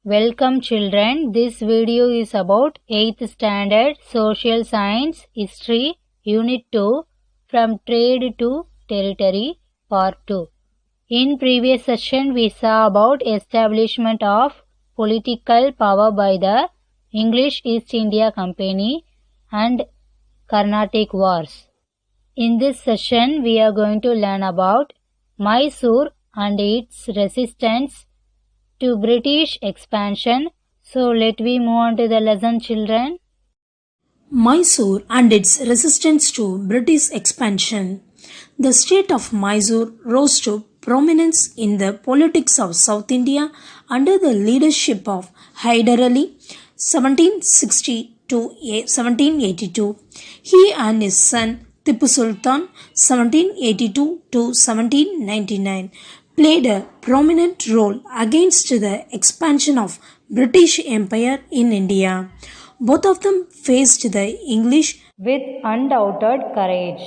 Welcome children, this video is about 8th standard Social Science History Unit 2 from Trade to Territory Part 2. In previous session we saw about establishment of political power by the English East India Company and Carnatic Wars. In this session we are going to learn about Mysore and its resistance to British expansion. So let we move on to the lesson, children. Mysore and its resistance to British expansion. The state of Mysore rose to prominence in the politics of South India under the leadership of Hyder Ali 1760 to 1782. He and his son Tipu Sultan 1782 to 1799 played a prominent role against the expansion of British Empire in India. Both of them faced the English with undoubted courage.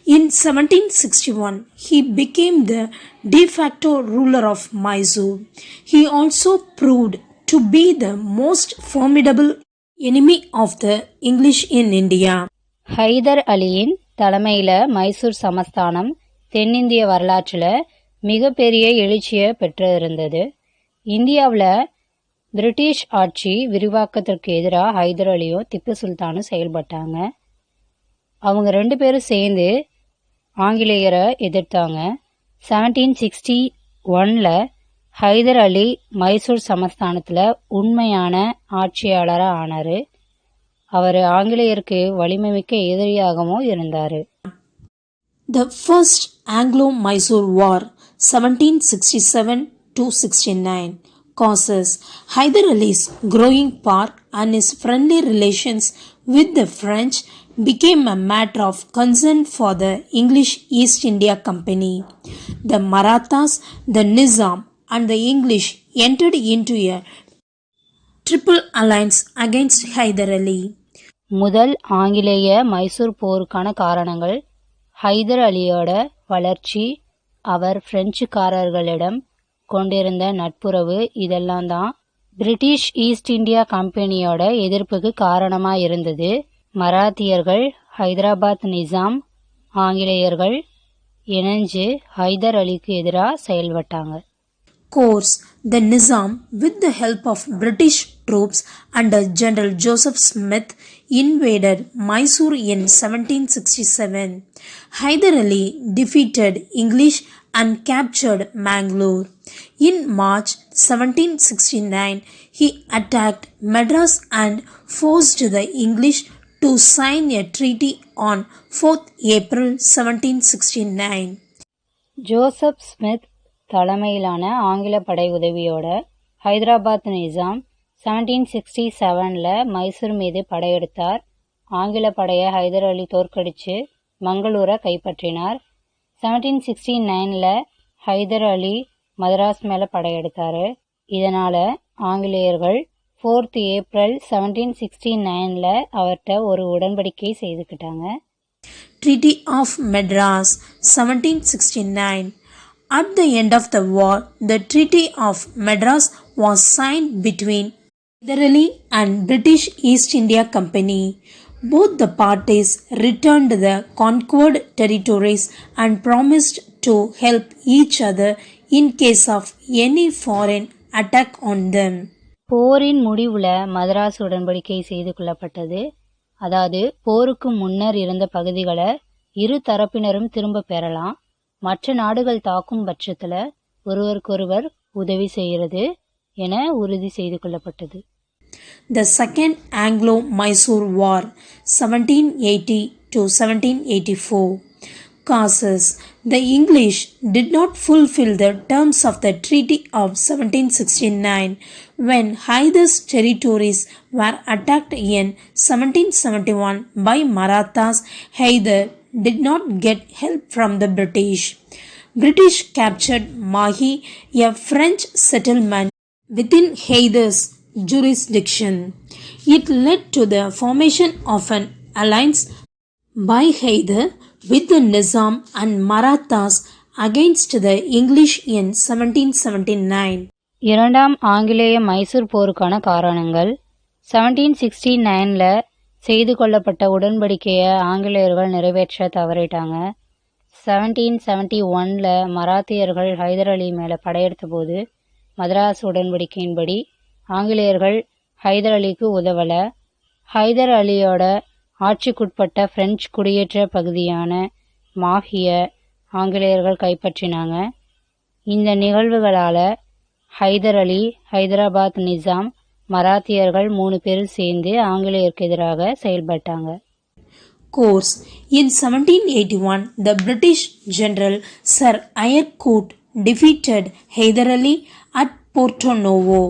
In 1761, he became the de facto ruler of Mysore. He also proved to be the most formidable enemy of the English in India. Hyder அலியின் தலைமையில் மைசூர் சமஸ்தானம் தென்னிந்திய வரலாற்றில் மிகப்பெரிய எழுச்சியை பெற்றிருந்தது. இந்தியாவில் British ஆட்சி விரிவாக்கத்திற்கு எதிராக ஹைதர் அலியும் திப்பு சுல்தானும் செயல்பட்டாங்க. அவங்க ரெண்டு பேரும் சேர்ந்து ஆங்கிலேயரை எதிர்த்தாங்க. 1761 ஹைதர் அலி மைசூர் சமஸ்தானத்தில் உண்மையான ஆட்சியாளராக ஆனார். அவர் ஆங்கிலேயருக்கு வலிமைமிக்க எதிரியாகவும் இருந்தார். The First Anglo-Mysore War 1767-69 causes Hyder Ali's growing power and his friendly relations with the French became a matter of concern for the English East India Company. The Marathas, the Nizam and the English entered into a triple alliance against Hyder Ali. முதல் ஆங்கிலேய மைசூர் போருக்கான காரணங்கள் ஹைதர் அலியோட வளர்ச்சி, அவர் பிரெஞ்சுக்காரர்களிடம் கொண்டிருந்த நட்புறவு, இதெல்லாம் தான் British east India கம்பெனியோட எதிர்ப்புக்கு காரணமாக இருந்தது. மராத்தியர்கள், ஹைதராபாத் நிசாம், ஆங்கிலேயர்கள் இணைஞ்சு ஹைதர் அலிக்கு எதிராக செயல்பட்டாங்க. Course, the Nizam, with the help of British troops under General Joseph Smith, invaded Mysore in 1767. Hyder Ali defeated English and captured Mangalore. In March 1769, he attacked Madras and forced the English to sign a treaty on 4th April 1769. Joseph Smith தலைமையிலான ஆங்கில படை உதவியோட ஹைதராபாத் நிசாம் 1767 மைசூர் மீது படையெடுத்தார். ஆங்கில படையை ஹைதர் அலி தோற்கடித்து மங்களூரை கைப்பற்றினார். 1769 ஹைதர் அலி மதராஸ் மேலே படையெடுத்தார். இதனால் ஆங்கிலேயர்கள் 4th April 1769 அவர்கிட்ட ஒரு உடன்படிக்கை செய்துக்கிட்டாங்க. Treaty of Madras 1769. At the end of the war, the Treaty of Madras was signed between Hyder Ali and British East India Company. Both the parties returned the conquered territories and promised to help each other in case of any foreign attack on them. போரின் முடிவில் மதராஸ் உடன்படிக்கை செய்து கொள்ளப்பட்டது. அதாவது போருக்கு முன்னர் இருந்த பகுதிகளை இரு தரப்பினரும் திரும்ப பெறலாம். மற்ற நாடுகள் தாக்கும் பட்சத்தில் ஒருவருக்கொருவர் உதவி செய்கிறது என உறுதி செய்து கொள்ளப்பட்டது. The Second Anglo-Mysore War 1780 to 1784 causes the English did not fulfill the terms of the Treaty of 1769 when Hyder's territories were attacked in 1771 by Marathas. Hyder did not get help from the British. British captured Mahi, a French settlement within Hyder's jurisdiction. It led to the formation of an alliance by Hyder with the Nizam and Marathas against the English in 1779. இரண்டாம் ஆங்கிலேய மைசூர் போருக்கான காரணங்கள். 1769ல் செய்து கொள்ளப்பட்ட உடன்படிக்கையை ஆங்கிலேயர்கள் நிறைவேற்ற தவறிட்டாங்க. 1771ல் மராத்தியர்கள் ஹைதர் அலி மேலே படையெடுத்த போது மதராஸ் உடன்படிக்கையின்படி ஆங்கிலேயர்கள் ஹைதர் அலிக்கு உதவலை. ஹைதர் அலியோட ஆட்சிக்குட்பட்ட பிரெஞ்சு குடியேற்ற பகுதியான மாஹியை ஆங்கிலேயர்கள் கைப்பற்றினாங்க. இந்த நிகழ்வுகளால் ஹைதர் அலி, ஹைதராபாத் நிசாம், மராத்தியர்கள் 3 பேரும் சேர்ந்து ஆங்கிலேயருக்கு எதிராக செயல்பட்டாங்க. Course. In 1781, the British General Sir Eyre Coote defeated Hyder Ali at Porto Novo.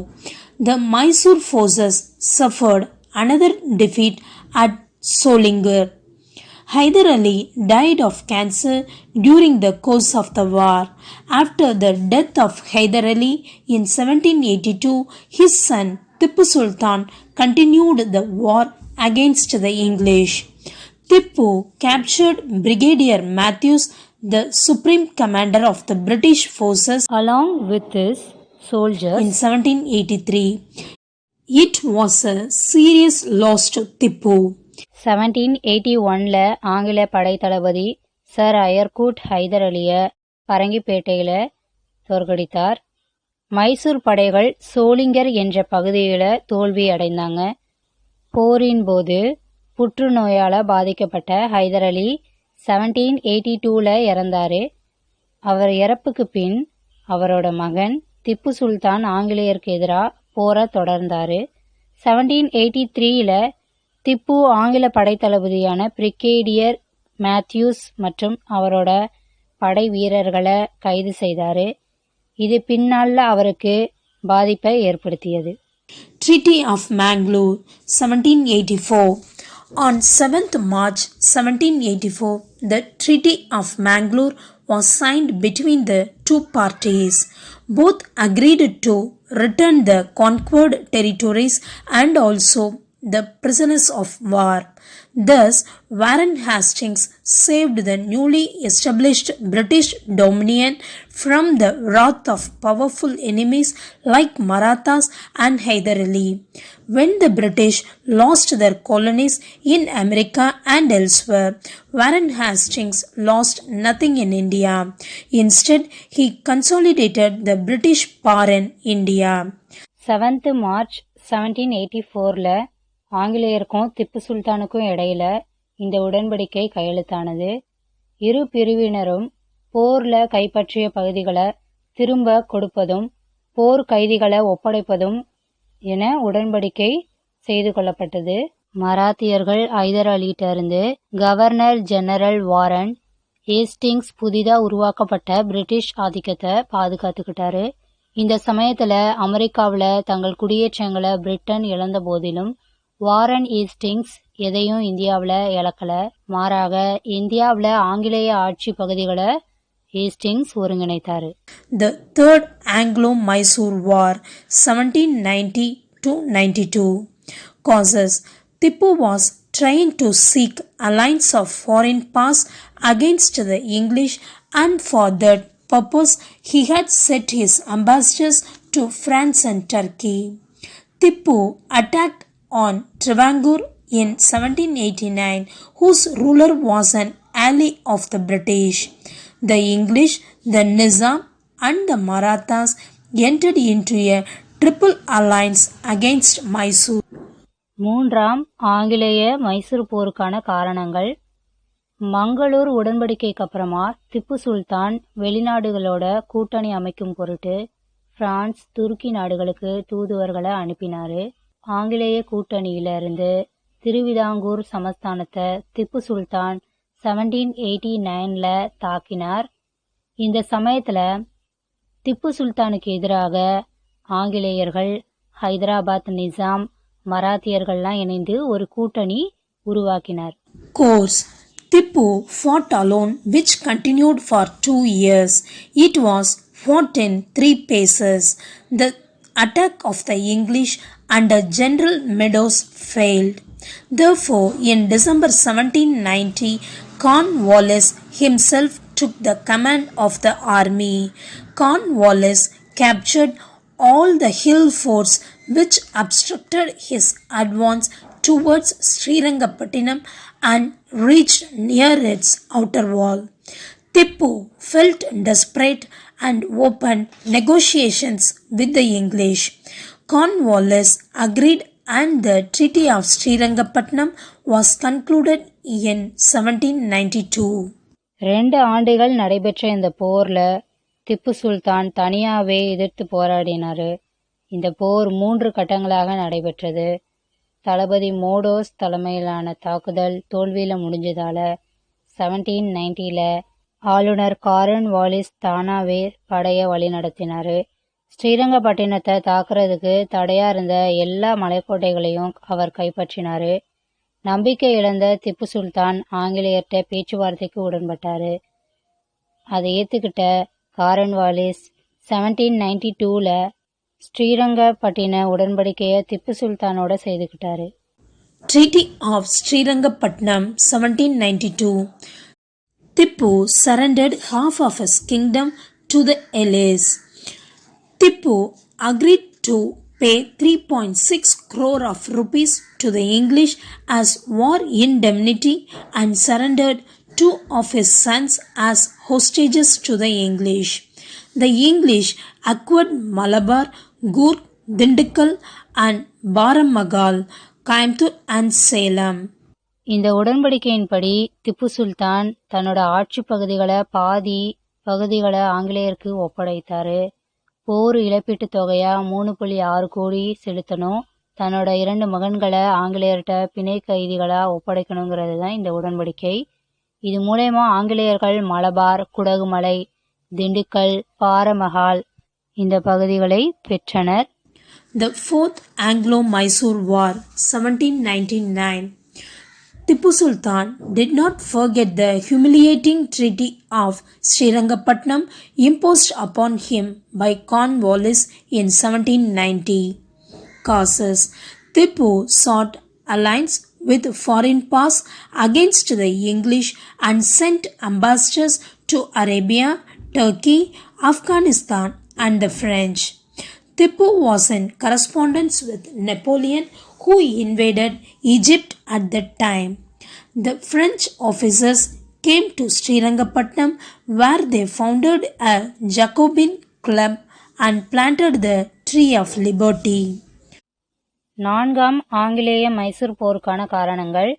The Mysore forces suffered another defeat at Solinger. Hyder Ali died of cancer during the course of the war. After the death of Hyder Ali in 1782, his son Tipu Sultan continued the war against the English. Tipu captured Brigadier Matthews, the supreme commander of the British forces, along with his soldiers in 1783. It was a serious loss to Tipu. 1781ல் ஆங்கில படை தளபதி sir Eyre Coote Hyder அலியை பரங்கிப்பேட்டையில் தோற்கடித்தார். மைசூர் படைகள் சோளிங்கர் என்ற பகுதியில் தோல்வி அடைந்தாங்க. போரின் போது புற்றுநோயால் பாதிக்கப்பட்ட ஹைதர் அலி 1782ல் இறந்தார். அவர் இறப்புக்கு பின் அவரோட மகன் திப்பு சுல்தான் ஆங்கிலேயருக்கு எதிராக போரை தொடர்ந்தார். 1783ல் திப்பு ஆங்கில படைத்தளபதியான பிரிகேடியர் மேத்யூஸ் மற்றும் அவரோட படை வீரர்களை கைது செய்தார். இது பின்னால் அவருக்கு பாதிப்பை ஏற்படுத்தியது. Treaty of Mangalore, 1784. On 7th March 1784, the Treaty of Mangalore was signed between the two parties. Both agreed to return the conquered territories and also the prisoners of war. Thus, Warren Hastings saved the newly established British dominion from the wrath of powerful enemies like Marathas and Hyder Ali. When the British lost their colonies in America and elsewhere, Warren Hastings lost nothing in India. Instead, he consolidated the British power in India. 7th March 1784ல் ஆங்கிலேயருக்கும் Tipu சுல்தானுக்கும் இடையில இந்த உடன்படிக்கை கையெழுத்தானது. இரு பிரிவினரும் போரில் கைப்பற்றிய பகுதிகளை திரும்ப கொடுப்பதும் போர் கைதிகளை ஒப்படைப்பதும் என உடன்படிக்கை செய்து கொள்ளப்பட்டது. மராத்தியர்கள் ஹைதர் அலியிட்டிருந்து கவர்னர் ஜெனரல் வாரன் ஹேஸ்டிங்ஸ் புதிதாக உருவாக்கப்பட்ட பிரிட்டிஷ் ஆதிக்கத்தை பாதுகாத்துக்கிட்டாரு. இந்த சமயத்தில் அமெரிக்காவில் தங்கள் குடியேற்றங்களை பிரிட்டன் இழந்த போதிலும் வாரன் ஹேஸ்டிங்ஸ் எதையும் இந்தியாவில் இழக்கல. மாறாக இந்தியாவில் ஆங்கிலேய ஆட்சி பகுதிகளை Hastings ஒருங்கிணைத்தார். The Third Anglo-Mysore War, 1790-92. Causes. Tipu was trying to seek alliance of foreign powers against the English, and for that purpose he had set his ambassadors to France and Turkey. Tipu attacked on Travancore in 1789, whose ruler was an ally of the British. The English, the Nizam and the Marathas entered into a triple alliance against Mysore. மூன்றாம் ஆங்கிலேய மைசூர் போருக்கான காரணங்கள். மங்களூர் உடன்படிக்கைக்கு அப்புறமா திப்பு சுல்தான் வெளிநாடுகளோட கூட்டணி அமைக்கும் பொருட்டு France, துருக்கி நாடுகளுக்கு தூதுவர்களை அனுப்பினார். ஆங்கிலேய கூட்டணியிலிருந்து திருவிதாங்கூர் சமஸ்தானத்தை திப்பு சுல்தான் 1789ல் தாக்கினார். இந்த சமயத்தில் திப்பு சுல்தானுக்கு எதிராக ஆங்கிலேயர்கள், ஹைதராபாத் நிசாம், மராத்தியர்கள்லாம் இணைந்து ஒரு கூட்டணி உருவாக்கினார். Course. Tipu fought alone, which continued for 2 years. It was fought in 3 phases. The attack of the English under General Meadows failed. Therefore, in December 1790, Cornwallis himself took the command of the army. Cornwallis captured all the hill forts which obstructed his advance towards Srirangapattinam and reached near its outer wall. Tippu felt desperate and opened negotiations with the English. Cornwallis agreed and the Treaty of Srirangapatnam was concluded in 1792. 2 ஆண்டுகள் நடைபெற்ற இந்த போர்ல திப்பு சுல்தான் தனியாவே எதிர்த்து போராடினாரு. இந்த போர் 3 கட்டங்களாக நடைபெற்றது. தளபதி மோடோஸ் தலைமையிலான தாக்குதல் தோல்வியில முடிஞ்சதால 1790ல ஆளுநர் கார்ன்வாலிஸ் தானாவே படைய வழி நடத்தினாரு. ஸ்ரீரங்கப்பட்டினத்தை தாக்குறதுக்கு தடையா இருந்த எல்லா மலைக்கோட்டைகளையும் அவர் கைப்பற்றினாரு. நம்பிக்கை இழந்த திப்பு சுல்தான் ஆங்கிலேயர்கிட்ட பேச்சுவார்த்தைக்கு உடன்பட்டாரு. அதை ஏத்துக்கிட்ட கார்ன்வாலிஸ் 1792ல ஸ்ரீரங்கப்பட்டின உடன்படிக்கையை Tipu சுல்தானோட செய்துக்கிட்டாரு. Treaty of Srirangapatnam 1792. Tippu surrendered half of his kingdom to the allies. Tippu agreed to pay 3.6 crore of rupees to the English as war indemnity and surrendered 2 of his sons as hostages to the English. The English acquired Malabar, Coorg, Dindigul and Baramagal, Coimbatore and Salem. இந்த உடன்படிக்கையின்படி திப்பு சுல்தான் தன்னோட ஆட்சி பாதி பகுதிகளை ஆங்கிலேயருக்கு ஒப்படைத்தாரு. போர் இழப்பீட்டு தொகையா 3.6 கோடி செலுத்தணும். தன்னோட 2 மகன்களை ஆங்கிலேயர்கிட்ட பிணை கைதிகளா ஒப்படைக்கணுங்கிறது தான் இந்த உடன்படிக்கை. இது மூலமா ஆங்கிலேயர்கள் மலபார், குடகுமலை, திண்டுக்கல், பாரமகால் இந்த பகுதிகளை பெற்றனர். The Fourth Anglo-Mysore War 1799. Tippu Sultan did not forget the humiliating Treaty of Srirangapatnam imposed upon him by Cornwallis in 1790. Causes: Tippu sought alliance with foreign powers against the English and sent ambassadors to Arabia, Turkey, Afghanistan and the French. Tippu was in correspondence with Napoleon, who invaded Egypt at that time. The French officers came to Srirangapatnam, where they founded a Jacobin club and planted the Tree of Liberty. 4ஆம் ஆங்கிலேய மைசூர் போருக்கான காரணங்கள்.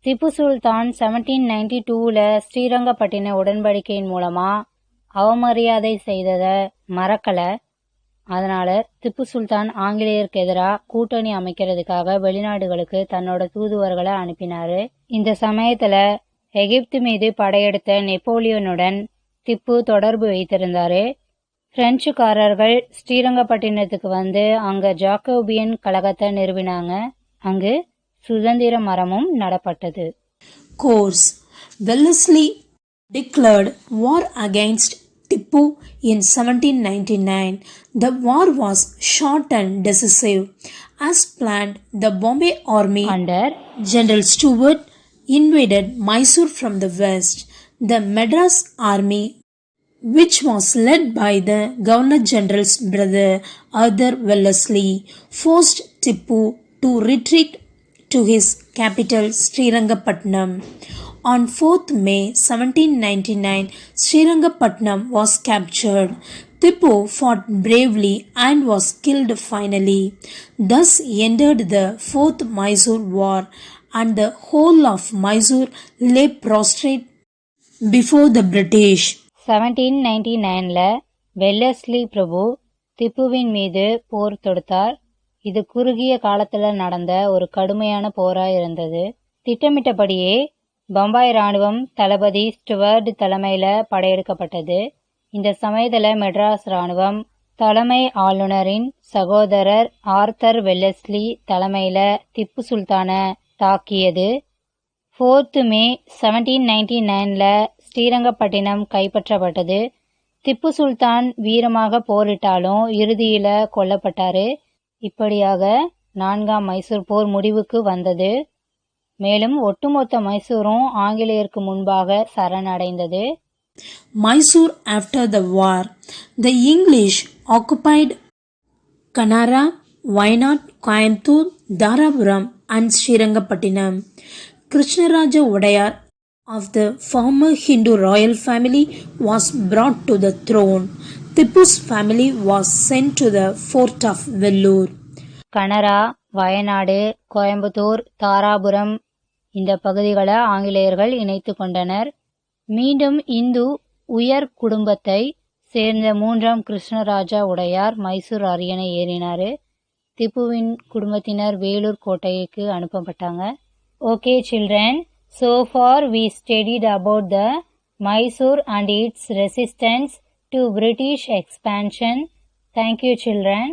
திப்பு சுல்தான் 1792ல ஸ்ரீரங்கப்பட்டின உடன்படிக்கையின் மூலமா அவமரியாதை செய்ததை மறக்கல. அதனால திப்பு சுல்தான் ஆங்கிலேயருக்கு எதிராக கூட்டணி அமைக்கிறதுக்காக வெளிநாடுகளுக்கு தன்னோட தூதுவர்களை அனுப்பினாரு. இந்த சமயத்துல எகிப்து மீது படையெடுத்த நெப்போலியனுடன் திப்பு தொடர்பு வைத்திருந்தாரு. பிரெஞ்சுக்காரர்கள் ஸ்ரீரங்கப்பட்டினத்துக்கு வந்து அங்க ஜாக்கோபியன் கழகத்தை நிறுவினாங்க. அங்கு சுதந்திர மரமும் நடப்பட்டது. Course: Wellesley declared war against Tippu in 1799. The war was short and decisive. As planned, the Bombay army under General Stuart invaded Mysore from the west. The Madras army, which was led by the Governor General's brother Arthur Wellesley, forced Tippu to retreat to his capital Srirangapatnam. On 4th May 1799, Srirangapatnam was captured. Tippu fought bravely and was killed finally. Thus ended the Fourth Mysore War, and the whole of Mysore lay prostrate before the British. 1799ல Wellesley பிரபு திப்புவின் மீது போர் தொடுத்தார். இது குறுகிய காலத்துல நடந்த ஒரு கடுமையான போரா இருந்தது. திட்டமிட்டபடியே பம்பாய் ராணுவம் தளபதி ஸ்டுவர்ட் தலைமையில படையெடுக்கப்பட்டது. இந்த சமயத்துல மெட்ராஸ் ராணுவம் தலைமை ஆளுநரின் சகோதரர் ஆர்தர் வெல்லஸ்லி தலைமையில திப்பு சுல்தான தாக்கியது. 4th May 1799ல ஸ்ரீரங்கப்பட்டினம் கைப்பற்றப்பட்டது. திப்பு சுல்தான் வீரமாக போரிட்டாலும் இறுதியில கொல்லப்பட்டாரு. இப்படியாக 4ஆம் மைசூர் போர் முடிவுக்கு வந்தது. மேலும் ஒட்டுமொத்த மைசூரும் ஆங்கிலேயருக்கு முன்பாக சரணடைந்தது. Mysore after the war. The English occupied Kanara, Wayanad, Coimbatore, Dharapuram and Srirangapattinam. Krishnaraja Odayar of the former Hindu royal family was brought to the throne. Tipu's family was sent to the fort of Vellore. Canara, Wayanad, Coimbatore, Dharapuram இந்த பகுதிகளை ஆங்கிலேயர்கள் இணைத்து கொண்டனர். மீண்டும் இந்து உயர் குடும்பத்தை சேர்ந்த 3ஆம் கிருஷ்ணராஜா உடையார் மைசூர் அரியணை ஏறினார். திப்புவின் குடும்பத்தினர் வேலூர் கோட்டைக்கு அனுப்பப்பட்டாங்க. Okay children, so far we studied about the Mysore and its resistance to British expansion. Thank you children.